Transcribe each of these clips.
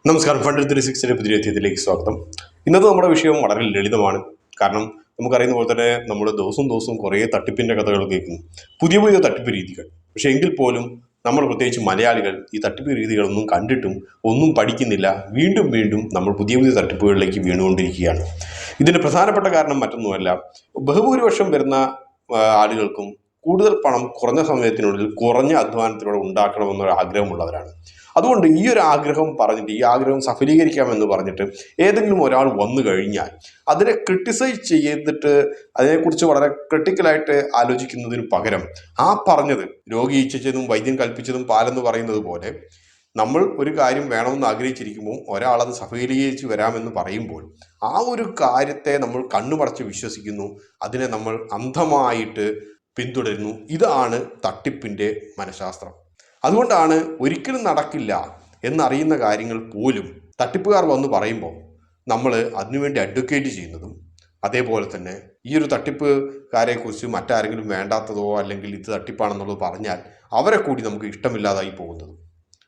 നമസ്കാരം. ഫണ്ട് 360 പുതിയ അധ്യായത്തിലേക്ക് സ്വാഗതം. ഇന്നത്തെ നമ്മുടെ വിഷയം വളരെ ലളിതമാണ്. കാരണം നമുക്കറിയുന്ന പോലെ തന്നെ നമ്മൾ ദിവസവും കുറേ തട്ടിപ്പിൻ്റെ കഥകൾ കേൾക്കുന്നു, പുതിയ പുതിയ തട്ടിപ്പ് രീതികൾ. പക്ഷേ എങ്കിൽ പോലും നമ്മൾ പ്രത്യേകിച്ച് മലയാളികൾ ഈ തട്ടിപ്പ് രീതികളൊന്നും കണ്ടിട്ടും ഒന്നും പഠിക്കുന്നില്ല. വീണ്ടും വീണ്ടും നമ്മൾ പുതിയ പുതിയ തട്ടിപ്പുകളിലേക്ക് വീണുകൊണ്ടിരിക്കുകയാണ്. ഇതിൻ്റെ പ്രധാനപ്പെട്ട കാരണം മറ്റൊന്നുമല്ല, ബഹുഭൂരിപക്ഷം വരുന്ന ആളുകൾക്കും കൂടുതൽ പണം കുറഞ്ഞ സമയത്തിനുള്ളിൽ കുറഞ്ഞ അധ്വാനത്തിലൂടെ ഉണ്ടാക്കണമെന്നൊരു ആഗ്രഹമുള്ളവരാണ്. അതുകൊണ്ട് ഈ ഒരു ആഗ്രഹം പറഞ്ഞിട്ട്, ഈ ആഗ്രഹം സഫലീകരിക്കാമെന്ന് പറഞ്ഞിട്ട് ഏതെങ്കിലും ഒരാൾ വന്നു കഴിഞ്ഞാൽ അതിനെ ക്രിട്ടിസൈസ് ചെയ്തിട്ട് അതിനെക്കുറിച്ച് വളരെ ക്രിട്ടിക്കലായിട്ട് ആലോചിക്കുന്നതിന് പകരം ആ പറഞ്ഞത് രോഗി ഇച്ഛിച്ചതും വൈദ്യൻ കൽപ്പിച്ചതും പാലെന്ന് പറയുന്നത് പോലെ നമ്മൾ ഒരു കാര്യം വേണമെന്ന് ആഗ്രഹിച്ചിരിക്കുമ്പോൾ ഒരാളത് സഫലീകരിച്ച് വരാമെന്ന് പറയുമ്പോൾ ആ ഒരു കാര്യത്തെ നമ്മൾ കണ്ണുമടച്ച് വിശ്വസിക്കുന്നു, അതിനെ നമ്മൾ അന്ധമായിട്ട് പിന്തുടരുന്നു. ഇതാണ് തട്ടിപ്പിൻ്റെ മനഃശാസ്ത്രം. അതുകൊണ്ടാണ് ഒരിക്കലും നടക്കില്ല എന്നറിയുന്ന കാര്യങ്ങൾ പോലും തട്ടിപ്പുകാർ വന്ന് പറയുമ്പോൾ നമ്മൾ അതിനുവേണ്ടി അഡ്വക്കേറ്റ് ചെയ്യുന്നതും, അതേപോലെ തന്നെ ഈ ഒരു തട്ടിപ്പുകാരെക്കുറിച്ച് മറ്റാരെങ്കിലും വേണ്ടാത്തതോ അല്ലെങ്കിൽ ഇത് തട്ടിപ്പാണെന്നുള്ളത് പറഞ്ഞാൽ അവരെ കൂടി നമുക്ക് ഇഷ്ടമില്ലാതായി പോകുന്നതും.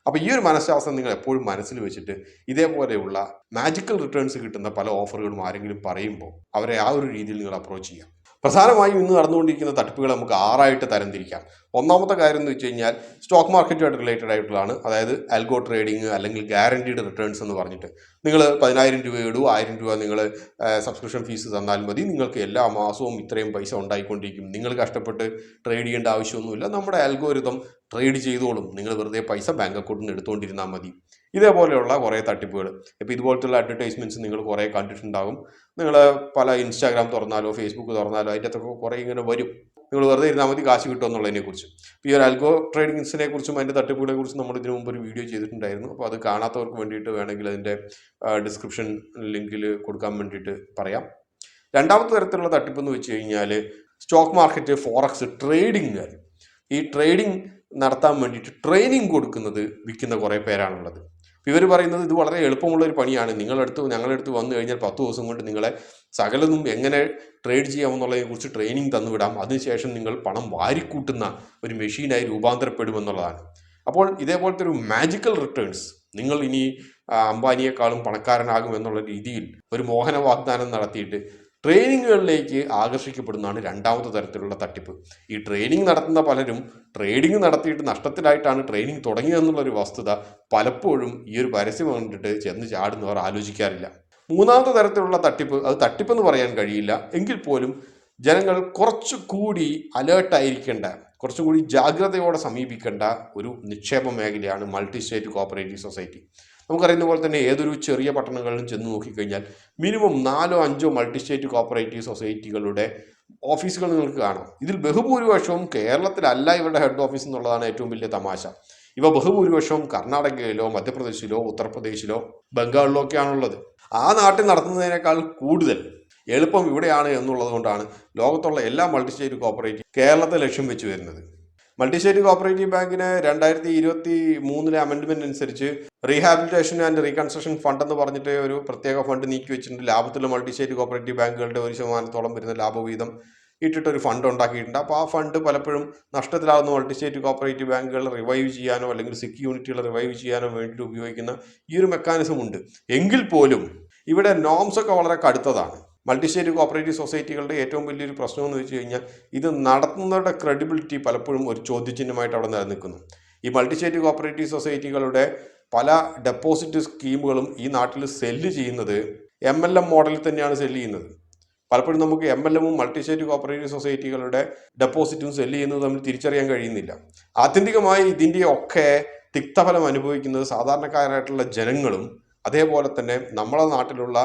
അപ്പോൾ ഈ ഒരു മനഃശാസ്ത്രം നിങ്ങൾ എപ്പോഴും മനസ്സിൽ വെച്ചിട്ട് ഇതേപോലെയുള്ള മാജിക്കൽ റിട്ടേൺസ് കിട്ടുന്ന പല ഓഫറുകളും ആരെങ്കിലും പറയുമ്പോൾ അവരെ ആ ഒരു രീതിയിൽ നിങ്ങൾ അപ്രോച്ച് ചെയ്യാം. പ്രധാനമായും ഇന്ന് നടന്നുകൊണ്ടിരിക്കുന്ന തട്ടിപ്പുകൾ നമുക്ക് 6 തരംതിരിക്കാം. ഒന്നാമത്തെ കാര്യം എന്ന് വെച്ച് കഴിഞ്ഞാൽ സ്റ്റോക്ക് മാർക്കറ്റുമായിട്ട് റിലേറ്റഡ് ആയിട്ടുള്ളതാണ്. അതായത് ആൽഗോ ട്രേഡിങ് അല്ലെങ്കിൽ ഗ്യാരണ്ടീഡ് റിട്ടേൺസ് എന്ന് പറഞ്ഞിട്ട് നിങ്ങൾ 10,000 രൂപ ഇടൂ, 1000 രൂപ നിങ്ങൾ സബ്സ്ക്രിപ്ഷൻ ഫീസ് തന്നാൽ മതി, നിങ്ങൾക്ക് എല്ലാ മാസവും ഇത്രയും പൈസ ഉണ്ടായിക്കൊണ്ടിരിക്കും, നിങ്ങൾ കഷ്ടപ്പെട്ട് ട്രേഡ് ചെയ്യേണ്ട ആവശ്യമൊന്നുമില്ല, നമ്മുടെ ആൽഗോരിതം ട്രേഡ് ചെയ്തോളും, നിങ്ങൾ വെറുതെ പൈസ ബാങ്ക് അക്കൗണ്ടിൽ നിന്ന് എടുത്തുകൊണ്ടിരുന്നാൽ മതി. ഇതേപോലെയുള്ള കുറേ തട്ടിപ്പുകൾ. ഇപ്പോൾ ഇതുപോലത്തുള്ള അഡ്വർടൈസ്മെൻറ്റ്സ് നിങ്ങൾ കുറേ കണ്ടിട്ടുണ്ടാകും. നിങ്ങൾ പല ഇൻസ്റ്റാഗ്രാം തുറന്നാലോ ഫേസ്ബുക്ക് തുറന്നാലോ അതിൻ്റെ അകത്തൊക്കെ കുറേ ഇങ്ങനെ വരും, നിങ്ങൾ വെറുതെ ഇരുന്നാൽ മതി കാശ് കിട്ടുമെന്നുള്ളതിനെക്കുറിച്ച്. ഈ ഒരു ആൽഗോ ട്രേഡിങ്സിനെ കുറിച്ചും അതിൻ്റെ തട്ടിപ്പുകളെ കുറിച്ചും നമ്മൾ ഇതിനു മുമ്പ് ഒരു വീഡിയോ ചെയ്തിട്ടുണ്ടായിരുന്നു. അപ്പോൾ അത് കാണാത്തവർക്ക് വേണ്ടിയിട്ട് വേണമെങ്കിൽ അതിൻ്റെ ഡിസ്ക്രിപ്ഷൻ ലിങ്കിൽ കൊടുക്കാൻ വേണ്ടിയിട്ട് പറയാം. രണ്ടാമത്തെ തരത്തിലുള്ള തട്ടിപ്പെന്ന് വെച്ച് കഴിഞ്ഞാൽ സ്റ്റോക്ക് മാർക്കറ്റ്, ഫോറക്സ് ട്രേഡിങ്. ഈ ട്രേഡിങ് നടത്താൻ വേണ്ടിയിട്ട് ട്രെയിനിങ് കൊടുക്കുന്നത് വിൽക്കുന്ന കുറേ പേരാണുള്ളത്. ഇവർ പറയുന്നത് ഇത് വളരെ എളുപ്പമുള്ളൊരു പണിയാണ്, ഞങ്ങളടുത്ത് വന്നു കഴിഞ്ഞാൽ 10 ദിവസം കൊണ്ട് നിങ്ങളെ സകലതും എങ്ങനെ ട്രേഡ് ചെയ്യാമെന്നുള്ളതിനെ കുറിച്ച് ട്രെയിനിങ് തന്നുവിടാം, അതിനുശേഷം നിങ്ങൾ പണം വാരിക്കൂട്ടുന്ന ഒരു മെഷീനായി രൂപാന്തരപ്പെടുമെന്നുള്ളതാണ്. അപ്പോൾ ഇതേപോലത്തെ ഒരു മാജിക്കൽ റിട്ടേൺസ്, നിങ്ങൾ ഇനി അംബാനിയെക്കാളും പണക്കാരനാകും എന്നുള്ള രീതിയിൽ ഒരു മോഹന വാഗ്ദാനം നടത്തിയിട്ട് ട്രെയിനിങ്ങുകളിലേക്ക് ആകർഷിക്കപ്പെടുന്നതാണ് രണ്ടാമത്തെ തരത്തിലുള്ള തട്ടിപ്പ്. ഈ ട്രെയിനിങ് നടത്തുന്ന പലരും ട്രേഡിങ് നടത്തിയിട്ട് നഷ്ടത്തിലായിട്ടാണ് ട്രെയിനിങ് തുടങ്ങിയതെന്നുള്ളൊരു വസ്തുത പലപ്പോഴും ഈ ഒരു പരസ്യം കണ്ടിട്ട് ചെന്ന് ചാടുന്നവർ ആലോചിക്കാറില്ല. മൂന്നാമത്തെ തരത്തിലുള്ള തട്ടിപ്പ്, അത് തട്ടിപ്പെന്ന് പറയാൻ കഴിയില്ല, എങ്കിൽ പോലും ജനങ്ങൾ കുറച്ചുകൂടി അലേർട്ടായിരിക്കേണ്ട, കുറച്ചുകൂടി ജാഗ്രതയോടെ സമീപിക്കേണ്ട ഒരു നിക്ഷേപ മേഖലയാണ് മൾട്ടി സ്റ്റേറ്റ് കോഓപ്പറേറ്റീവ് സൊസൈറ്റി. നമുക്കറിയുന്ന പോലെ തന്നെ ഏതൊരു ചെറിയ പട്ടണങ്ങളിലും ചെന്ന് നോക്കിക്കഴിഞ്ഞാൽ മിനിമം 4-5 മൾട്ടി സ്റ്റേറ്റ് കോഓപ്പറേറ്റീവ് സൊസൈറ്റികളുടെ ഓഫീസുകൾ നിങ്ങൾക്ക് കാണാം. ഇതിൽ ബഹുഭൂരിപക്ഷവും കേരളത്തിലല്ല ഇവരുടെ ഹെഡ് ഓഫീസ് എന്നുള്ളതാണ് ഏറ്റവും വലിയ തമാശ. ഇവ ബഹുഭൂരിപക്ഷവും കർണാടകയിലോ മധ്യപ്രദേശിലോ ഉത്തർപ്രദേശിലോ ബംഗാളിലോ ഒക്കെയാണുള്ളത്. ആ നാട്ടിൽ നടത്തുന്നതിനേക്കാൾ കൂടുതൽ എളുപ്പം ഇവിടെയാണ് എന്നുള്ളത് കൊണ്ടാണ് ലോകത്തുള്ള എല്ലാ മൾട്ടി സ്റ്റേറ്റ് കോഓപ്പറേറ്റീവ് കേരളത്തെ ലക്ഷ്യം വെച്ച് വരുന്നത്. മൾട്ടി സ്റ്റേറ്റ് കോഓപ്പറേറ്റീവ് ബാങ്കിന് 2023 അമെൻഡ്മെന്റ് അനുസരിച്ച് റീഹാബിലിറ്റേഷൻ ആൻഡ് റീകൺസ്ട്രക്ഷൻ ഫണ്ട് എന്ന് പറഞ്ഞിട്ട് ഒരു പ്രത്യേക ഫണ്ട് നീക്കി വെച്ചിട്ടുണ്ട്. ലാഭത്തിലുള്ള മൾട്ടി സ്റ്റേറ്റ് കോഓപ്പറേറ്റീവ് ബാങ്കുകളുടെ 1% വരുന്ന ലാഭവീതം ഇട്ടിട്ടൊരു ഫണ്ട് ഉണ്ടാക്കിയിട്ടുണ്ട്. അപ്പോൾ ആ ഫണ്ട് പലപ്പോഴും നഷ്ടത്തിലാകുന്ന മൾട്ടി സ്റ്റേറ്റ് കോഓപ്പറേറ്റീവ് ബാങ്കുകൾ റിവൈവ് ചെയ്യാനോ അല്ലെങ്കിൽ സിക്ക് യൂണിറ്റുകൾ റിവൈവ് ചെയ്യാനോ വേണ്ടിയിട്ട് ഉപയോഗിക്കുന്ന ഈ ഒരു മെക്കാനിസം ഉണ്ട്. എങ്കിൽ പോലും ഇവിടെ നോംസ് ഒക്കെ വളരെ കടുത്തതാണ്. മൾട്ടി സ്റ്റേറ്റ് കോഓപ്പറേറ്റീവ് സൊസൈറ്റികളുടെ ഏറ്റവും വലിയൊരു പ്രശ്നം എന്ന് വെച്ച് കഴിഞ്ഞാൽ ഇത് നടത്തുന്നവരുടെ ക്രെഡിബിലിറ്റി പലപ്പോഴും ഒരു ചോദ്യചിഹ്നമായിട്ട് അവിടെ നിലനിൽക്കുന്നു. ഈ മൾട്ടി സ്റ്റേറ്റ് കോഓപ്പറേറ്റീവ് സൊസൈറ്റികളുടെ പല ഡെപ്പോസിറ്റ് സ്കീമുകളും ഈ നാട്ടിൽ സെല്ല് ചെയ്യുന്നത് MLM മോഡലിൽ തന്നെയാണ് സെല്ല് ചെയ്യുന്നത്. പലപ്പോഴും നമുക്ക് MLM-ഉം മൾട്ടി സ്റ്റേറ്റ് കോഓപ്പറേറ്റീവ് സൊസൈറ്റികളുടെ ഡെപ്പോസിറ്റും സെല്ല് ചെയ്യുന്നത് തമ്മിൽ തിരിച്ചറിയാൻ കഴിയുന്നില്ല. ആത്യന്തികമായി ഇതിൻ്റെ ഒക്കെ തിക്തഫലം അനുഭവിക്കുന്നത് സാധാരണക്കാരായിട്ടുള്ള ജനങ്ങളും അതേപോലെ തന്നെ നമ്മുടെ നാട്ടിലുള്ള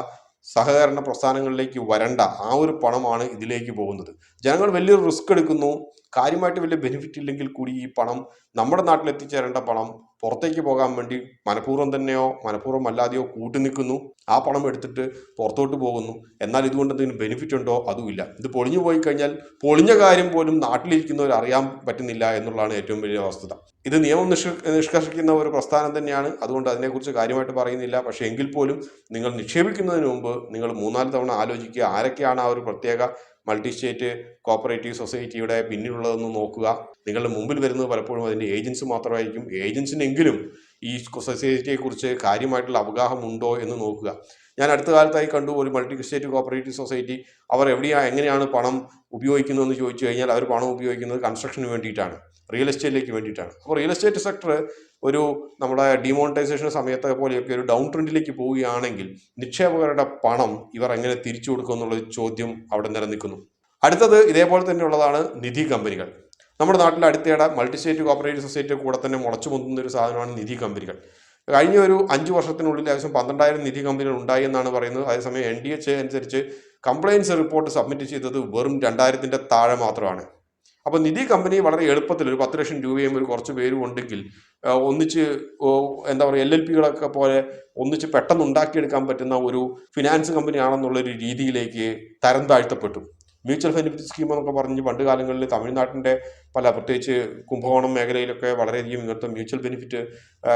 സഹകരണ പ്രസ്ഥാനങ്ങളിലേക്ക് വരേണ്ട ആ ഒരു പണമാണ് ഇതിലേക്ക് പോകുന്നത്. ജനങ്ങൾ വലിയൊരു റിസ്ക് എടുക്കുന്നു, കാര്യമായിട്ട് വലിയ ബെനിഫിറ്റ് ഇല്ലെങ്കിൽ കൂടി ഈ പണം, നമ്മുടെ നാട്ടിൽ എത്തിച്ചേരേണ്ട പണം പുറത്തേക്ക് പോകാൻ വേണ്ടി മനഃപൂർവ്വം തന്നെയോ മനഃപൂർവ്വം അല്ലാതെയോ കൂട്ടുനിൽക്കുന്നു. ആ പണം എടുത്തിട്ട് പുറത്തോട്ട് പോകുന്നു. എന്നാൽ ഇതുകൊണ്ട് എന്തെങ്കിലും ബെനിഫിറ്റ് ഉണ്ടോ? അതുമില്ല. ഇത് പൊളിഞ്ഞു പോയി കഴിഞ്ഞാൽ പൊളിഞ്ഞ കാര്യം പോലും നാട്ടിലിരിക്കുന്നവർ അറിയാൻ പറ്റുന്നില്ല എന്നുള്ളതാണ് ഏറ്റവും വലിയ വസ്തുത. ഇത് നിയമം നിഷ്കർഷിക്കുന്ന ഒരു പ്രസ്ഥാനം തന്നെയാണ്. അതുകൊണ്ട് അതിനെക്കുറിച്ച് കാര്യമായിട്ട് പറയുന്നില്ല. പക്ഷേ എങ്കിൽ പോലും നിങ്ങൾ നിക്ഷേപിക്കുന്നതിന് മുമ്പ് നിങ്ങൾ 3-4 തവണ ആലോചിക്കുക, ആരൊക്കെയാണ് ആ ഒരു പ്രത്യേക മൾട്ടി സ്റ്റേറ്റ് കോഓപ്പറേറ്റീവ് സൊസൈറ്റിയുടെ പിന്നിലുള്ളതെന്ന് നോക്കുക. നിങ്ങളുടെ മുമ്പിൽ വരുന്നത് പലപ്പോഴും അതിൻ്റെ ഏജൻസ് മാത്രമായിരിക്കും. ഏജൻസിനെങ്കിലും ഈ സൊസൈറ്റിയെക്കുറിച്ച് കാര്യമായിട്ടുള്ള അവഗാഹമുണ്ടോ എന്ന് നോക്കുക. ഞാൻ അടുത്ത കാലത്തായി കണ്ടു ഒരു മൾട്ടി സ്റ്റേറ്റ് കോപ്പറേറ്റീവ് സൊസൈറ്റി. അവർ എങ്ങനെയാണ് പണം ഉപയോഗിക്കുന്നതെന്ന് ചോദിച്ചു കഴിഞ്ഞാൽ അവർ പണം ഉപയോഗിക്കുന്നത് കൺസ്ട്രക്ഷന് വേണ്ടിയിട്ടാണ്, റിയൽ എസ്റ്റേറ്റിലേക്ക് വേണ്ടിയിട്ടാണ്. അപ്പോൾ റിയൽ എസ്റ്റേറ്റ് സെക്ടർ ഒരു നമ്മുടെ ഡിമോണിറ്റൈസേഷൻ സമയത്തെ പോലെയൊക്കെ ഒരു ഡൗൺ ട്രെൻഡിലേക്ക് പോവുകയാണെങ്കിൽ നിക്ഷേപകരുടെ പണം ഇവർ എങ്ങനെ തിരിച്ചു കൊടുക്കും എന്നുള്ള ചോദ്യം അവിടെ നിലനിൽക്കുന്നു. അടുത്തത് ഇതേപോലെ തന്നെയുള്ളതാണ് നിധി കമ്പനികൾ. നമ്മുടെ നാട്ടിൽ അടുത്തിടെ മൾട്ടി സ്റ്റേറ്റ് കോപ്പറേറ്റീവ് സൊസൈറ്റിയുടെ കൂടെ തന്നെ മുളച്ചു പൊന്തുന്ന ഒരു സാധനമാണ് നിധി കമ്പനികൾ. കഴിഞ്ഞ ഒരു 5 വർഷത്തിനുള്ളിൽ ഏകദേശം 12,000 നിധി കമ്പനികൾ ഉണ്ടായി എന്നാണ് പറയുന്നത്. അതേസമയം NDHA അനുസരിച്ച് കംപ്ലയിൻസ് റിപ്പോർട്ട് സബ്മിറ്റ് ചെയ്തത് വെറും 2000-ന്റെ താഴെ മാത്രമാണ്. അപ്പോൾ നിധി കമ്പനി വളരെ എളുപ്പത്തിൽ ഒരു 10 ലക്ഷം രൂപയും ഒരു കുറച്ച് പേരും ഉണ്ടെങ്കിൽ ഒന്നിച്ച് എന്താ പറയുക LLPകളൊക്കെ പോലെ ഒന്നിച്ച് പെട്ടെന്ന് ഉണ്ടാക്കിയെടുക്കാൻ പറ്റുന്ന ഒരു ഫിനാൻസ് കമ്പനി ആണെന്നുള്ളൊരു രീതിയിലേക്ക് തരം താഴ്ത്തപ്പെട്ടു. മ്യൂച്വൽ ബെനിഫിറ്റ് സ്കീം എന്നൊക്കെ പറഞ്ഞ് പണ്ട് കാലങ്ങളിൽ തമിഴ്നാട്ടിൻ്റെ പ്രത്യേകിച്ച് കുംഭകോണം മേഖലയിലൊക്കെ വളരെയധികം ഇങ്ങനത്തെ മ്യൂച്വൽ ബെനിഫിറ്റ്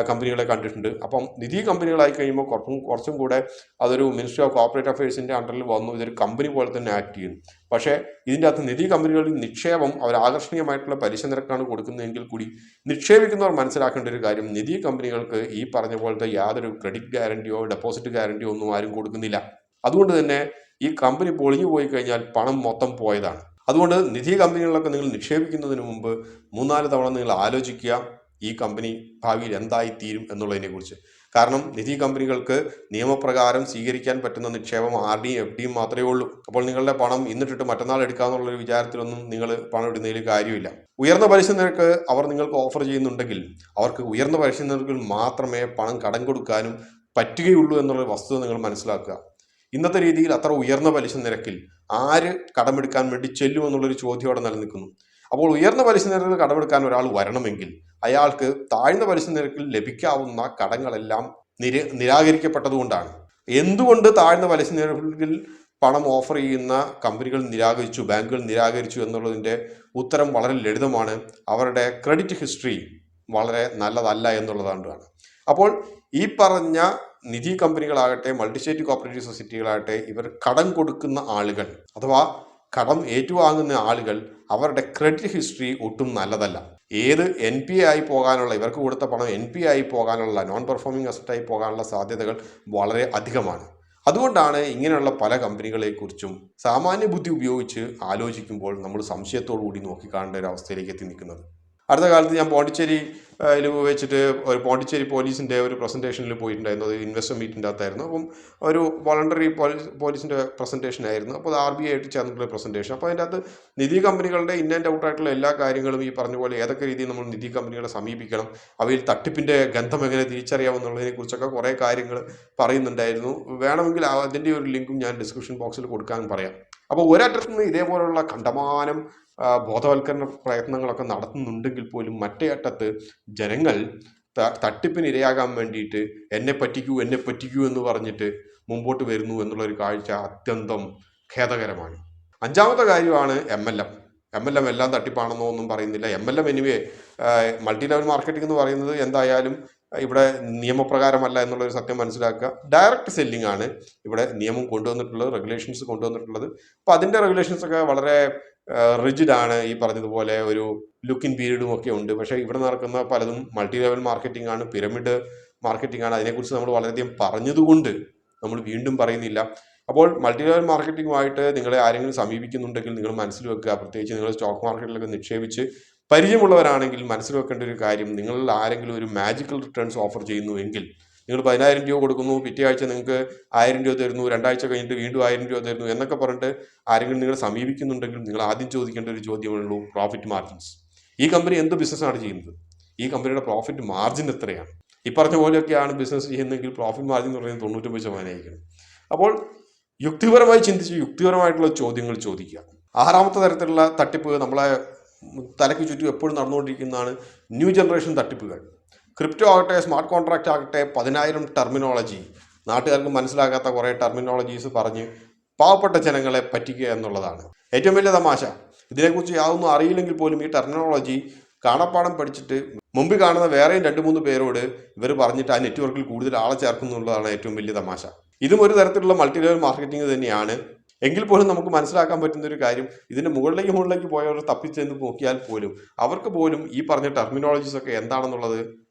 കമ്പനികളെ കണ്ടിട്ടുണ്ട്. അപ്പം നിധി കമ്പനികളായി കഴിയുമ്പോൾ കുറച്ചും കൂടെ അതൊരു മിനിസ്ട്രി ഓഫ് കോർപ്പറേറ്റ് അഫയേഴ്സിൻ്റെ അണ്ടറിൽ വന്നു, ഇതൊരു കമ്പനി പോലെ തന്നെ ആക്ട് ചെയ്യുന്നു. പക്ഷേ ഇതിൻ്റെ അകത്ത് നിധി കമ്പനികളിൽ നിക്ഷേപം അവർ ആകർഷണീയമായിട്ടുള്ള പലിശ നിരക്കാണ് കൊടുക്കുന്നതെങ്കിൽ കൂടി നിക്ഷേപിക്കുന്നവർ മനസ്സിലാക്കേണ്ട ഒരു കാര്യം, നിധി കമ്പനികൾക്ക് ഈ പറഞ്ഞ പോലത്തെ യാതൊരു ക്രെഡിറ്റ് ഗ്യാരണ്ടിയോ ഡെപ്പോസിറ്റ് ഗ്യാരണ്ടിയോ ഒന്നും ആരും കൊടുക്കുന്നില്ല. അതുകൊണ്ട് തന്നെ ഈ കമ്പനി പൊളിഞ്ഞു പോയി കഴിഞ്ഞാൽ പണം മൊത്തം പോയതാണ്. അതുകൊണ്ട് നിധി കമ്പനികളിലൊക്കെ നിങ്ങൾ നിക്ഷേപിക്കുന്നതിന് മുമ്പ് 3-4 തവണ നിങ്ങൾ ആലോചിക്കുക ഈ കമ്പനി ഭാവിയിൽ എന്തായി തീരും എന്നുള്ളതിനെ കുറിച്ച്. കാരണം നിധി കമ്പനികൾക്ക് നിയമപ്രകാരം സ്വീകരിക്കാൻ പറ്റുന്ന നിക്ഷേപം RDയും FDയും മാത്രമേ ഉള്ളൂ. അപ്പോൾ നിങ്ങളുടെ പണം ഇന്നിട്ടിട്ട് മറ്റന്നാൾ എടുക്കാമെന്നുള്ളൊരു വിചാരത്തിലൊന്നും നിങ്ങൾ പണം ഇടുന്നതിൽ കാര്യമില്ല. ഉയർന്ന പലിശ നിരക്ക് അവർ നിങ്ങൾക്ക് ഓഫർ ചെയ്യുന്നുണ്ടെങ്കിൽ അവർക്ക് ഉയർന്ന പലിശ നിരക്കിൽ മാത്രമേ പണം കടം കൊടുക്കാനും പറ്റുകയുള്ളൂ എന്നുള്ള വസ്തുത നിങ്ങൾ മനസ്സിലാക്കുക. ഇന്നത്തെ രീതിയിൽ അത്ര ഉയർന്ന പലിശ നിരക്കിൽ ആര് കടമെടുക്കാൻ വേണ്ടി ചെല്ലുമെന്നുള്ളൊരു ചോദ്യം അവിടെ നിലനിൽക്കുന്നു. അപ്പോൾ ഉയർന്ന പലിശ നിരക്കിൽ കടമെടുക്കാൻ ഒരാൾ വരണമെങ്കിൽ അയാൾക്ക് താഴ്ന്ന പലിശ നിരക്കിൽ ലഭിക്കാവുന്ന കടങ്ങളെല്ലാം നിരാകരിക്കപ്പെട്ടതുകൊണ്ടാണ്. എന്തുകൊണ്ട് താഴ്ന്ന പലിശ നിരക്കിൽ പണം ഓഫർ ചെയ്യുന്ന കമ്പനികൾ നിരാകരിച്ചു, ബാങ്കുകൾ നിരാകരിച്ചു എന്നുള്ളതിൻ്റെ ഉത്തരം വളരെ ലളിതമാണ്. അവരുടെ ക്രെഡിറ്റ് ഹിസ്റ്ററി വളരെ നല്ലതല്ല എന്നുള്ളതാണ്. അപ്പോൾ ഈ പറഞ്ഞ നിധി കമ്പനികളാകട്ടെ മൾട്ടി സ്റ്റേറ്റ് കോപ്പറേറ്റീവ് സൊസൈറ്റികളാകട്ടെ ഇവർ കടം കൊടുക്കുന്ന ആളുകൾ അഥവാ കടം ഏറ്റുവാങ്ങുന്ന ആളുകൾ അവരുടെ ക്രെഡിറ്റ് ഹിസ്റ്ററി ഒട്ടും നല്ലതല്ല. ഏത് NPA ആയി പോകാനുള്ള, ഇവർക്ക് കൊടുത്ത പണം NPA ആയി പോകാനുള്ള, നോൺ പെർഫോമിംഗ് അസറ്റായി പോകാനുള്ള സാധ്യതകൾ വളരെ അധികമാണ്. അതുകൊണ്ടാണ് ഇങ്ങനെയുള്ള പല കമ്പനികളെക്കുറിച്ചും സാമാന്യ ബുദ്ധി ഉപയോഗിച്ച് ആലോചിക്കുമ്പോൾ നമ്മൾ സംശയത്തോടു കൂടി നോക്കിക്കാണേണ്ട ഒരു അവസ്ഥയിലേക്ക് എത്തി നിൽക്കുന്നത്. അടുത്ത കാലത്ത് ഞാൻ പോണ്ടിച്ചേരിയിൽ വെച്ചിട്ട് ഒരു പോണ്ടിച്ചേരി പോലീസിൻ്റെ ഒരു പ്രസൻറ്റേഷനിൽ പോയിട്ടുണ്ടായിരുന്നു. അത് ഇൻവെസ്റ്റർ മീറ്റിൻ്റെ അകത്തായിരുന്നു. അപ്പം ഒരു വോളണ്ടറി പോലീസിൻ്റെ പ്രസൻറ്റേഷൻ ആയിരുന്നു. അപ്പോൾ അത് RBI ആയിട്ട് ചേർന്നിട്ടുള്ള പ്രസൻറ്റേഷൻ. അപ്പോൾ അതിൻ്റെ അകത്ത് നിധി കമ്പനികളുടെ ഇൻ ആൻഡ് ഔട്ട് ആയിട്ടുള്ള എല്ലാ കാര്യങ്ങളും ഈ പറഞ്ഞ പോലെ ഏതൊക്കെ രീതിയിൽ നമ്മൾ നിധി കമ്പനികളെ സമീപിക്കണം, അവയിൽ തട്ടിപ്പിൻ്റെ ഗന്ധം എങ്ങനെ തിരിച്ചറിയാമെന്നുള്ളതിനെ കുറിച്ചൊക്കെ കുറേ കാര്യങ്ങൾ പറയുന്നുണ്ടായിരുന്നു. വേണമെങ്കിൽ അതിൻ്റെ ഒരു ലിങ്കും ഞാൻ ഡിസ്ക്രിപ്ഷൻ ബോക്സിൽ കൊടുക്കാൻ പറയാം. അപ്പോൾ ഒരറ്റത്ത് നിന്ന് ഇതേപോലുള്ള കണ്ടമാനം ബോധവൽക്കരണ പ്രയത്നങ്ങളൊക്കെ നടത്തുന്നുണ്ടെങ്കിൽ പോലും മറ്റേ അറ്റത്ത് ജനങ്ങൾ തട്ടിപ്പിന് ഇരയാകാൻ വേണ്ടിയിട്ട് എന്നെ പറ്റിക്കൂ എന്ന് പറഞ്ഞിട്ട് മുമ്പോട്ട് വരുന്നു എന്നുള്ളൊരു കാഴ്ച അത്യന്തം ഖേദകരമാണ്. 5ാമത്തെ കാര്യമാണ് MLM എല്ലാം തട്ടിപ്പാണെന്നോ ഒന്നും പറയുന്നില്ല. MLM anyway multi level marketing എന്ന് പറയുന്നത് എന്തായാലും ഇവിടെ നിയമപ്രകാരമല്ല എന്നുള്ളൊരു സത്യം മനസ്സിലാക്കുക. ഡയറക്റ്റ് സെല്ലിംഗ് ആണ് ഇവിടെ നിയമം കൊണ്ടുവന്നിട്ടുള്ളത്, റെഗുലേഷൻസ് കൊണ്ടുവന്നിട്ടുള്ളത്. അപ്പോൾ അതിൻ്റെ റെഗുലേഷൻസ് ഒക്കെ വളരെ റിജിഡാണ്. ഈ പറഞ്ഞതുപോലെ ഒരു ലുക്കിൻ പീരീഡും ഒക്കെ ഉണ്ട്. പക്ഷേ ഇവിടെ നടക്കുന്ന പലതും മൾട്ടി ലെവൽ മാർക്കറ്റിംഗ് ആണ്, പിരമിഡ് മാർക്കറ്റിംഗ് ആണ്. അതിനെക്കുറിച്ച് നമ്മൾ വളരെയധികം പറഞ്ഞതുകൊണ്ട് നമ്മൾ വീണ്ടും പറയുന്നില്ല. അപ്പോൾ മൾട്ടി ലെവൽ മാർക്കറ്റിംഗുമായിട്ട് നിങ്ങളെ ആരെങ്കിലും സമീപിക്കുന്നുണ്ടെങ്കിൽ നിങ്ങൾ മനസ്സിൽ വെക്കുക. പ്രത്യേകിച്ച് നിങ്ങൾ സ്റ്റോക്ക് മാർക്കറ്റിലൊക്കെ നിക്ഷേപിച്ച് പരിചയമുള്ളവരാണെങ്കിൽ മനസ്സിൽ വെക്കേണ്ട ഒരു കാര്യം, നിങ്ങളിൽ ആരെങ്കിലും ഒരു മാജിക്കൽ റിട്ടേൺസ് ഓഫർ ചെയ്യുന്നു എങ്കിൽ നിങ്ങൾ 10,000 രൂപ കൊടുക്കുന്നു, പിറ്റേ ആഴ്ച നിങ്ങൾക്ക് 1000 രൂപ തരുന്നു, 2 ആഴ്ച കഴിഞ്ഞിട്ട് വീണ്ടും 1000 രൂപ തരുന്നു എന്നൊക്കെ പറഞ്ഞിട്ട് ആരെങ്കിലും നിങ്ങളെ സമീപിക്കുന്നുണ്ടെങ്കിൽ നിങ്ങൾ ആദ്യം ചോദിക്കേണ്ട ഒരു ചോദ്യമുള്ളൂ, പ്രോഫിറ്റ് മാർജിൻസ്. ഈ കമ്പനി എന്ത് ബിസിനസ്സാണ് ചെയ്യുന്നത്? ഈ കമ്പനിയുടെ പ്രോഫിറ്റ് മാർജിൻ എത്രയാണ്? ഈ പറഞ്ഞ പോലെയൊക്കെയാണ് ബിസിനസ് ചെയ്യുന്നതെങ്കിൽ പ്രോഫിറ്റ് മാർജിൻ എന്ന് പറയുന്നത് 99% ആയിരിക്കണം. അപ്പോൾ യുക്തിപരമായി ചിന്തിച്ച് യുക്തിപരമായിട്ടുള്ള ചോദ്യങ്ങൾ ചോദിക്കുക. 6ാമത്തെ തരത്തിലുള്ള തട്ടിപ്പ് നമ്മളെ തലയ്ക്ക് ചുറ്റും എപ്പോഴും നടന്നുകൊണ്ടിരിക്കുന്നതാണ് ന്യൂ ജനറേഷൻ തട്ടിപ്പുകൾ. ക്രിപ്റ്റോ ആകട്ടെ, സ്മാർട്ട് കോൺട്രാക്റ്റ് ആകട്ടെ, 10,000 ടെർമിനോളജി, നാട്ടുകാർക്ക് മനസ്സിലാകാത്ത കുറേ ടെർമിനോളജീസ് പറഞ്ഞ് പാവപ്പെട്ട ജനങ്ങളെ പറ്റിക്കുക എന്നുള്ളതാണ് ഏറ്റവും വലിയ തമാശ. ഇതിനെക്കുറിച്ച് യാതൊന്നും അറിയില്ലെങ്കിൽ പോലും ഈ ടെർമിനോളജി കാണാപ്പാടം പഠിച്ചിട്ട് മുമ്പിൽ കാണുന്ന വേറെയും 2-3 പേരോട് ഇവർ പറഞ്ഞിട്ട് ആ നെറ്റ്വർക്കിൽ കൂടുതൽ ആളെ ചേർക്കുന്നുള്ളതാണ് ഏറ്റവും വലിയ തമാശ. ഇതും ഒരു തരത്തിലുള്ള മൾട്ടി ലെവൽ മാർക്കറ്റിംഗ് തന്നെയാണ്. എങ്കിൽ പോലും നമുക്ക് മനസ്സിലാക്കാൻ പറ്റുന്ന ഒരു കാര്യം, ഇതിൻ്റെ മുകളിലേക്ക് പോയവർ തപ്പിച്ചെന്ന് നോക്കിയാൽ പോലും അവർക്ക് പോലും ഈ പറഞ്ഞ ടെർമിനോളജീസ് ഒക്കെ എന്താണെന്നുള്ളത്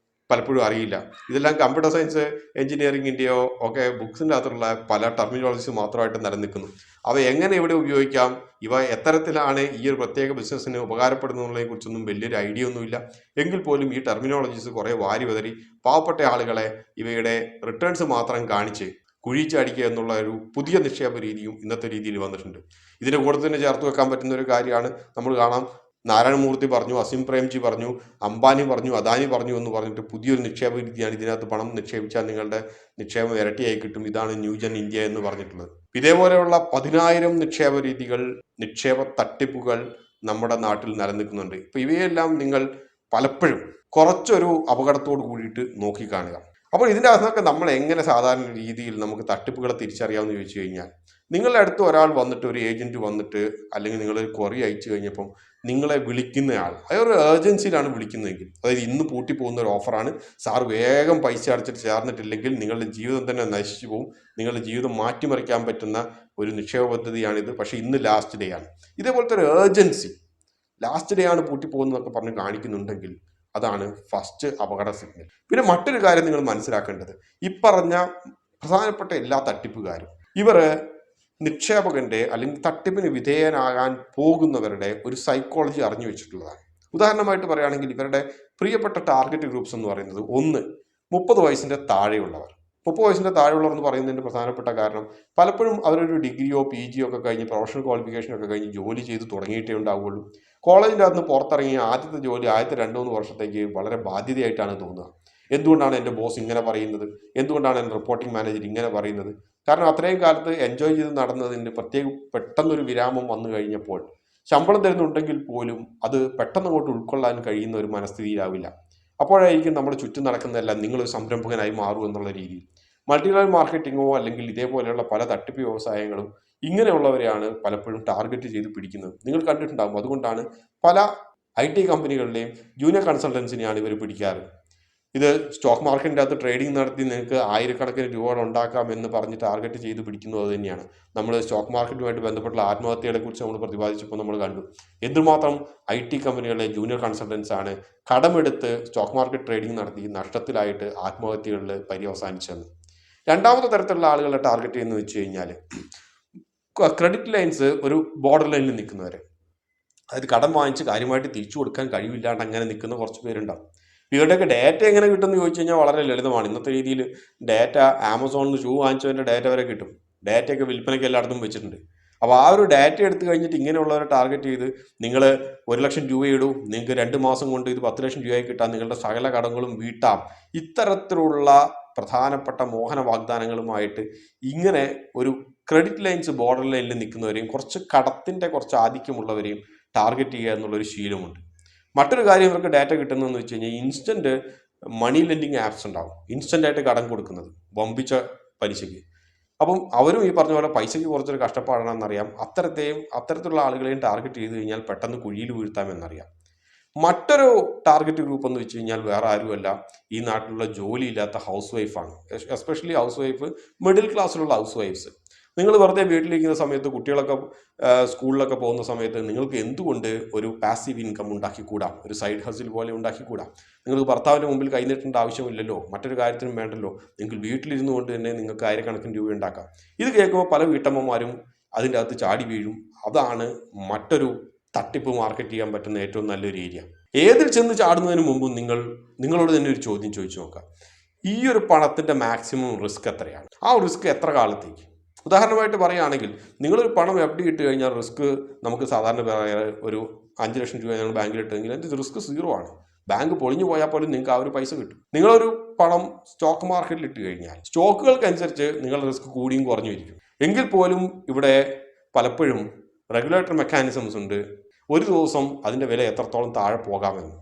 പലപ്പോഴും അറിയില്ല. ഇതെല്ലാം കമ്പ്യൂട്ടർ സയൻസ് എഞ്ചിനീയറിംഗിൻ്റെയോ ഒക്കെ ബുക്സിൻ്റെ അകത്തുള്ള പല ടെർമിനോളജീസ് മാത്രമായിട്ട് നിലനിൽക്കുന്നു. അവ എങ്ങനെ ഇവിടെ ഉപയോഗിക്കാം, ഇവ എത്തരത്തിലാണ് ഈ ഒരു പ്രത്യേക ബിസിനസ്സിന് ഉപകാരപ്പെടുന്നതിനെ കുറിച്ചൊന്നും വലിയൊരു ഐഡിയ ഒന്നുമില്ല. എങ്കിൽ പോലും ഈ ടെർമിനോളജീസ് കുറേ വാരി വിതറി പാവപ്പെട്ട ആളുകളെ ഇവയുടെ റിട്ടേൺസ് മാത്രം കാണിച്ച് കുഴിച്ചടിക്കുക എന്നുള്ള ഒരു പുതിയ നിക്ഷേപ രീതിയും ഇന്നത്തെ രീതിയിൽ വന്നിട്ടുണ്ട്. ഇതിൻ്റെ കൂടെ തന്നെ ചേർത്ത് വെക്കാൻ പറ്റുന്ന ഒരു കാര്യമാണ്, നമ്മൾ കാണാം നാരായണമൂർത്തി പറഞ്ഞു, അസിം പ്രേംജി പറഞ്ഞു, അംബാനി പറഞ്ഞു, അദാനി പറഞ്ഞു എന്ന് പറഞ്ഞിട്ട് പുതിയൊരു നിക്ഷേപ രീതിയാണ്. ഇതിനകത്ത് പണം നിക്ഷേപിച്ചാൽ നിങ്ങളുടെ നിക്ഷേപം ഇരട്ടിയായി കിട്ടും, ഇതാണ് ന്യൂജൻ ഇന്ത്യ എന്ന് പറഞ്ഞിട്ടുള്ളത്. ഇതേപോലെയുള്ള 10,000 നിക്ഷേപ രീതികൾ, നിക്ഷേപ തട്ടിപ്പുകൾ നമ്മുടെ നാട്ടിൽ നിലനിൽക്കുന്നുണ്ട്. ഇപ്പൊ ഇവയെല്ലാം നിങ്ങൾ പലപ്പോഴും കുറച്ചൊരു അപകടത്തോട് കൂടിയിട്ട് നോക്കിക്കാണുക. അപ്പോൾ ഇതിൻ്റെ അകത്തൊക്കെ നമ്മൾ എങ്ങനെ സാധാരണ രീതിയിൽ നമുക്ക് തട്ടിപ്പുകളെ തിരിച്ചറിയാമെന്ന് ചോദിച്ചു കഴിഞ്ഞാൽ, നിങ്ങളുടെ അടുത്ത് ഒരാൾ വന്നിട്ട്, ഒരു ഏജന്റ് വന്നിട്ട്, അല്ലെങ്കിൽ നിങ്ങളൊരു ക്വറി അയച്ചു കഴിഞ്ഞപ്പം നിങ്ങളെ വിളിക്കുന്നയാൾ അതൊരു ഏജൻസിയിലാണ് വിളിക്കുന്നതെങ്കിൽ, അതായത് ഇന്ന് പൂട്ടിപ്പോകുന്ന ഒരു ഓഫറാണ് സാർ, വേഗം പൈസ അടച്ചിട്ട് ചേർന്നിട്ടില്ലെങ്കിൽ നിങ്ങളുടെ ജീവിതം തന്നെ നശിച്ചു പോകും, നിങ്ങളുടെ ജീവിതം മാറ്റിമറിക്കാൻ പറ്റുന്ന ഒരു നിക്ഷേപ പദ്ധതിയാണിത്, പക്ഷേ ഇന്ന് ലാസ്റ്റ് ഡേ ആണ്. ഇതേപോലത്തെ ഒരു ഏജൻസി ലാസ്റ്റ് ഡേ ആണ് പൂട്ടിപ്പോകുന്നതൊക്കെ പറഞ്ഞ് കാണിക്കുന്നുണ്ടെങ്കിൽ അതാണ് ഫസ്റ്റ് അപകട സിഗ്നൽ. പിന്നെ മറ്റൊരു കാര്യം നിങ്ങൾ മനസ്സിലാക്കേണ്ടത്, ഈ പറഞ്ഞ പ്രധാനപ്പെട്ട എല്ലാ തട്ടിപ്പുകാരും ഇവർ നിക്ഷേപകന്റെ അല്ലെങ്കിൽ തട്ടിപ്പിന് വിധേയനാകാൻ പോകുന്നവരുടെ ഒരു സൈക്കോളജി അറിഞ്ഞു വെച്ചിട്ടുള്ളതാണ്. ഉദാഹരണമായിട്ട് പറയുകയാണെങ്കിൽ ഇവരുടെ പ്രിയപ്പെട്ട ടാർഗറ്റ് ഗ്രൂപ്പ്സ് എന്ന് പറയുന്നത്, ഒന്ന് 30 വയസ്സിന്റെ താഴെയുള്ളവർ. 30 വയസ്സിന്റെ താഴെയുള്ളവർ എന്ന് പറയുന്നതിന്റെ പ്രധാനപ്പെട്ട കാരണം, പലപ്പോഴും അവരൊരു ഡിഗ്രിയോ PGയോ ഒക്കെ കഴിഞ്ഞ് പ്രൊഫഷണൽ ക്വാളിഫിക്കേഷൻ ഒക്കെ കഴിഞ്ഞ് ജോലി ചെയ്ത് തുടങ്ങിയിട്ടേ ഉണ്ടാവുകയുള്ളൂ. കോളേജിൻ്റെ അകത്ത് പുറത്തിറങ്ങിയ ആദ്യത്തെ ജോലി ആദ്യത്തെ 2-3 വർഷത്തേക്ക് വളരെ ബാധ്യതയായിട്ടാണ് തോന്നുക. എന്തുകൊണ്ടാണ് എൻ്റെ ബോസ് ഇങ്ങനെ പറയുന്നത്, എന്തുകൊണ്ടാണ് എൻ്റെ റിപ്പോർട്ടിംഗ് മാനേജർ ഇങ്ങനെ പറയുന്നത്? കാരണം അത്രയും കാലത്ത് എൻജോയ് ചെയ്ത് നടന്നതിന് പെട്ടെന്നൊരു വിരാമം വന്നു കഴിഞ്ഞപ്പോൾ ശമ്പളം തരുന്നുണ്ടെങ്കിൽ പോലും അത് പെട്ടെന്ന് അങ്ങോട്ട് ഉൾക്കൊള്ളാൻ കഴിയുന്ന ഒരു മനസ്ഥിതിയിലാവില്ല. അപ്പോഴായിരിക്കും നമ്മുടെ ചുറ്റും നടക്കുന്നതെല്ലാം നിങ്ങളൊരു സംരംഭകനായി മാറും എന്നുള്ള രീതിയിൽ. മൾട്ടി ലെവൽ മാർക്കറ്റിങ്ങോ അല്ലെങ്കിൽ ഇതേപോലെയുള്ള പല തട്ടിപ്പ് വ്യവസായങ്ങളും ഇങ്ങനെയുള്ളവരെയാണ് പലപ്പോഴും ടാർഗറ്റ് ചെയ്ത് പിടിക്കുന്നത്. നിങ്ങൾ കണ്ടിട്ടുണ്ടാകും. അതുകൊണ്ടാണ് പല IT കമ്പനികളുടെയും ജൂനിയർ കൺസൾട്ടൻസിനെയാണ് ഇവർ പിടിക്കാറ്. ഇത് സ്റ്റോക്ക് മാർക്കറ്റിൻ്റെ അകത്ത് ട്രേഡിംഗ് നടത്തി നിങ്ങൾക്ക് ആയിരക്കണക്കിന് രൂപകൾ ഉണ്ടാക്കാം എന്ന് പറഞ്ഞ് ടാർഗറ്റ് ചെയ്ത് പിടിക്കുന്നത് അത് തന്നെയാണ്. നമ്മൾ സ്റ്റോക്ക് മാർക്കറ്റുമായിട്ട് ബന്ധപ്പെട്ടുള്ള ആത്മഹത്യകളെ കുറിച്ച് നമ്മൾ പ്രതിപാദിച്ചപ്പോൾ നമ്മൾ കണ്ടു എന്തുമാത്രം IT കമ്പനികളിലെ ജൂനിയർ കൺസൾട്ടൻസ് ആണ് കടമെടുത്ത് സ്റ്റോക്ക് മാർക്കറ്റ് ട്രേഡിംഗ് നടത്തി നഷ്ടത്തിലായിട്ട് ആത്മഹത്യകളിൽ പര്യവസാനിച്ചത്. രണ്ടാമത്തെ തരത്തിലുള്ള ആളുകളെ ടാർഗറ്റ് ചെയ്യുന്നത് വെച്ച് കഴിഞ്ഞാൽ, ക്രെഡിറ്റ് ലൈൻസ് ഒരു ബോർഡർ ലൈനിൽ നിൽക്കുന്നവർ, അതായത് കടം വാങ്ങിച്ച് കാര്യമായിട്ട് തിരിച്ചു കൊടുക്കാൻ കഴിവില്ലാണ്ട് അങ്ങനെ നിൽക്കുന്ന കുറച്ച് പേരുണ്ടാവും. ഇവരുടെയൊക്കെ ഡാറ്റ എങ്ങനെ കിട്ടുമെന്ന് ചോദിച്ചു കഴിഞ്ഞാൽ വളരെ ലളിതമാണ്. ഇന്നത്തെ രീതിയിൽ ഡാറ്റ ആമസോണിൽ നിന്ന് ഷൂ വാങ്ങിച്ചവൻ്റെ ഡാറ്റ വരെ കിട്ടും. ഡാറ്റയൊക്കെ വിൽപ്പനയ്ക്ക് എല്ലായിടത്തും വെച്ചിട്ടുണ്ട്. അപ്പോൾ ആ ഒരു ഡാറ്റ എടുത്തു കഴിഞ്ഞിട്ട് ഇങ്ങനെയുള്ളവരെ ടാർഗറ്റ് ചെയ്ത് നിങ്ങൾ 1 ലക്ഷം രൂപ ഇടൂ, നിങ്ങൾക്ക് 2 മാസം കൊണ്ട് ഇത് 10 ലക്ഷം രൂപയായി കിട്ടാം, നിങ്ങളുടെ സകല കടങ്ങളും വീട്ടാം, ഇത്തരത്തിലുള്ള പ്രധാനപ്പെട്ട മോഹന വാഗ്ദാനങ്ങളുമായിട്ട് ഇങ്ങനെ ഒരു ക്രെഡിറ്റ് ലൈൻസ് ബോർഡർ ലൈനിൽ നിൽക്കുന്നവരെയും കുറച്ച് കടത്തിൻ്റെ കുറച്ച് ആധിക്യമുള്ളവരെയും ടാർഗറ്റ് ചെയ്യുക എന്നുള്ളൊരു ശീലമുണ്ട്. മറ്റൊരു കാര്യം ഇവർക്ക് ഡാറ്റ കിട്ടുന്നതെന്ന് വെച്ച് കഴിഞ്ഞാൽ, ഇൻസ്റ്റൻറ്റ് മണി ലെൻഡിങ് ആപ്സ് ഉണ്ടാവും, ഇൻസ്റ്റൻ്റായിട്ട് കടം കൊടുക്കുന്നത് വമ്പിച്ച പലിശയ്ക്ക്. അപ്പം അവരും ഈ പറഞ്ഞ പോലെ പൈസയ്ക്ക് കുറച്ചൊരു കഷ്ടപ്പാടാണെന്നറിയാം. അത്തരത്തിലുള്ള ആളുകളെയും ടാർഗറ്റ് ചെയ്ത് കഴിഞ്ഞാൽ പെട്ടെന്ന് കുഴിയിൽ വീഴ്ത്താമെന്നറിയാം. മറ്റൊരു ടാർഗറ്റ് ഗ്രൂപ്പ് എന്ന് വെച്ച് കഴിഞ്ഞാൽ വേറെ ആരുമല്ല, ഈ നാട്ടിലുള്ള ജോലിയില്ലാത്ത ഹൗസ് വൈഫാണ്. എസ്പെഷ്യലി ഹൗസ് വൈഫ്, മിഡിൽ ക്ലാസ്സിലുള്ള ഹൗസ് വൈഫ്സ്. നിങ്ങൾ വെറുതെ വീട്ടിലിരിക്കുന്ന സമയത്ത്, കുട്ടികളൊക്കെ സ്കൂളിലൊക്കെ പോകുന്ന സമയത്ത് നിങ്ങൾക്ക് എന്തുകൊണ്ട് ഒരു പാസീവ് ഇൻകം ഉണ്ടാക്കിക്കൂടാ, ഒരു സൈഡ് ഹസിൽ പോലെ ഉണ്ടാക്കിക്കൂടാ? നിങ്ങൾക്ക് ഭർത്താവിൻ്റെ മുമ്പിൽ കൈനീട്ടേണ്ട ആവശ്യമില്ലല്ലോ, മറ്റൊരു കാര്യത്തിനും വേണ്ടല്ലോ, നിങ്ങൾക്ക് വീട്ടിലിരുന്നു കൊണ്ട് തന്നെ നിങ്ങൾക്ക് ആയിരക്കണക്കിന് രൂപ ഉണ്ടാക്കാം. ഇത് കേൾക്കുമ്പോൾ പല വീട്ടമ്മമാരും അതിൻ്റെ അകത്ത് ചാടി വീഴും. അതാണ് മറ്റൊരു തട്ടിപ്പ് മാർക്കറ്റ് ചെയ്യാൻ പറ്റുന്ന ഏറ്റവും നല്ലൊരു ഏരിയ. ഏതിൽ ചെന്ന് ചാടുന്നതിന് മുമ്പ് നിങ്ങളോട് തന്നെ ഒരു ചോദ്യം ചോദിച്ചു നോക്കാം, ഈ ഒരു പണത്തിൻ്റെ മാക്സിമം റിസ്ക് എത്രയാണ്? ആ റിസ്ക് എത്ര കാലത്തേക്ക്? ഉദാഹരണമായിട്ട് പറയുകയാണെങ്കിൽ, നിങ്ങളൊരു പണം FD ഇട്ട് കഴിഞ്ഞാൽ റിസ്ക് നമുക്ക് സാധാരണ ഒരു 5 ലക്ഷം രൂപ ഞങ്ങൾ ബാങ്കിൽ ഇട്ടെങ്കിൽ അതിൻ്റെ റിസ്ക് 0 ആണ്. ബാങ്ക് പൊളിഞ്ഞു പോയാൽ പോലും നിങ്ങൾക്ക് ആ ഒരു പൈസ കിട്ടും. നിങ്ങളൊരു പണം സ്റ്റോക്ക് മാർക്കറ്റിൽ ഇട്ട് കഴിഞ്ഞാൽ സ്റ്റോക്കുകൾക്കനുസരിച്ച് നിങ്ങളുടെ റിസ്ക് കൂടിയും കുറഞ്ഞു ഇരിക്കും. എങ്കിൽ പോലും ഇവിടെ പലപ്പോഴും റെഗുലേറ്ററി മെക്കാനിസംസ് ഉണ്ട്, ഒരു ദിവസം അതിൻ്റെ വില എത്രത്തോളം താഴെ പോകാമെന്ന്.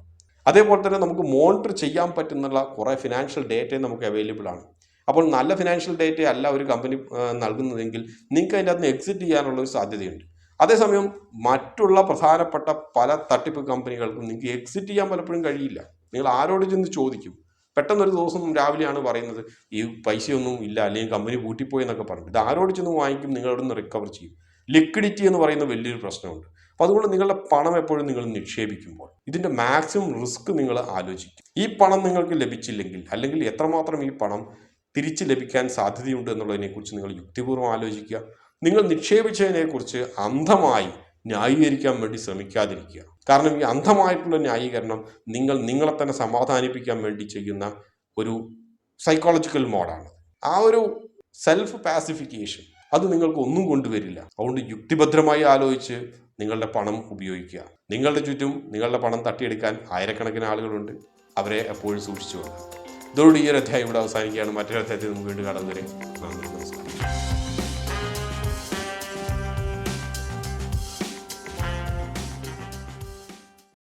അതേപോലെ തന്നെ നമുക്ക് മോണിറ്റർ ചെയ്യാൻ പറ്റുന്നുള്ള കുറേ ഫിനാൻഷ്യൽ ഡേറ്റയും നമുക്ക് അവൈലബിൾ ആണ്. അപ്പോൾ നല്ല ഫിനാൻഷ്യൽ ഡേറ്റ അല്ല ഒരു കമ്പനി നൽകുന്നതെങ്കിൽ നിങ്ങൾക്ക് അതിൻ്റെ അകത്ത് എക്സിറ്റ് ചെയ്യാനുള്ളൊരു സാധ്യതയുണ്ട്. അതേസമയം മറ്റുള്ള പ്രധാനപ്പെട്ട പല തട്ടിപ്പ് കമ്പനികൾക്കും നിങ്ങൾക്ക് എക്സിറ്റ് ചെയ്യാൻ പലപ്പോഴും കഴിയില്ല. നിങ്ങൾ ആരോട് ചെന്ന് ചോദിക്കും? പെട്ടെന്നൊരു ദിവസം രാവിലെയാണ് പറയുന്നത് ഈ പൈസയൊന്നും ഇല്ല, അല്ലെങ്കിൽ കമ്പനി പൂട്ടിപ്പോയി എന്നൊക്കെ പറഞ്ഞു. ഇത് ആരോട് ചെന്ന് വാങ്ങിക്കും? നിങ്ങളവിടെ നിന്ന് റിക്കവർ ചെയ്യും. ലിക്വിഡിറ്റി എന്ന് പറയുന്ന വലിയൊരു പ്രശ്നമുണ്ട്. അപ്പോൾ അതുകൊണ്ട് നിങ്ങളുടെ പണം എപ്പോഴും നിങ്ങൾ നിക്ഷേപിക്കുമ്പോൾ ഇതിൻ്റെ മാക്സിമം റിസ്ക് നിങ്ങൾ ആലോചിക്കും. ഈ പണം നിങ്ങൾക്ക് ലഭിച്ചില്ലെങ്കിൽ, അല്ലെങ്കിൽ എത്രമാത്രം ഈ പണം തിരിച്ച് ലഭിക്കാൻ സാധ്യതയുണ്ട് എന്നുള്ളതിനെക്കുറിച്ച് നിങ്ങൾ യുക്തിപൂർവ്വം ആലോചിക്കുക. നിങ്ങൾ നിക്ഷേപിച്ചതിനെക്കുറിച്ച് അന്ധമായി ന്യായീകരിക്കാൻ വേണ്ടി ശ്രമിക്കാതിരിക്കുക. കാരണം ഈ അന്ധമായിട്ടുള്ള ന്യായീകരണം നിങ്ങളെ തന്നെ സമാധാനിപ്പിക്കാൻ വേണ്ടി ചെയ്യുന്ന ഒരു സൈക്കോളജിക്കൽ മോഡാണ്. ആ ഒരു സെൽഫ് പാസിഫിക്കേഷൻ അത് നിങ്ങൾക്ക് ഒന്നും കൊണ്ടുവരില്ല. അതുകൊണ്ട് യുക്തിഭദ്രമായി ആലോചിച്ച് നിങ്ങളുടെ പണം ഉപയോഗിക്കുക. നിങ്ങളുടെ ചുറ്റും നിങ്ങളുടെ പണം തട്ടിയെടുക്കാൻ ആയിരക്കണക്കിന് ആളുകളുണ്ട്. അവരെ എപ്പോഴും സൂക്ഷിച്ചു കൊള്ളുക. ഇതോടുകൂടി ഈ ഒരു അധ്യായം ഇവിടെ അവസാനിക്കുകയാണ്. മറ്റൊരു അധ്യായത്തിൽ നമുക്ക് വീണ്ടും കാണുന്നവരെ നന്ദി.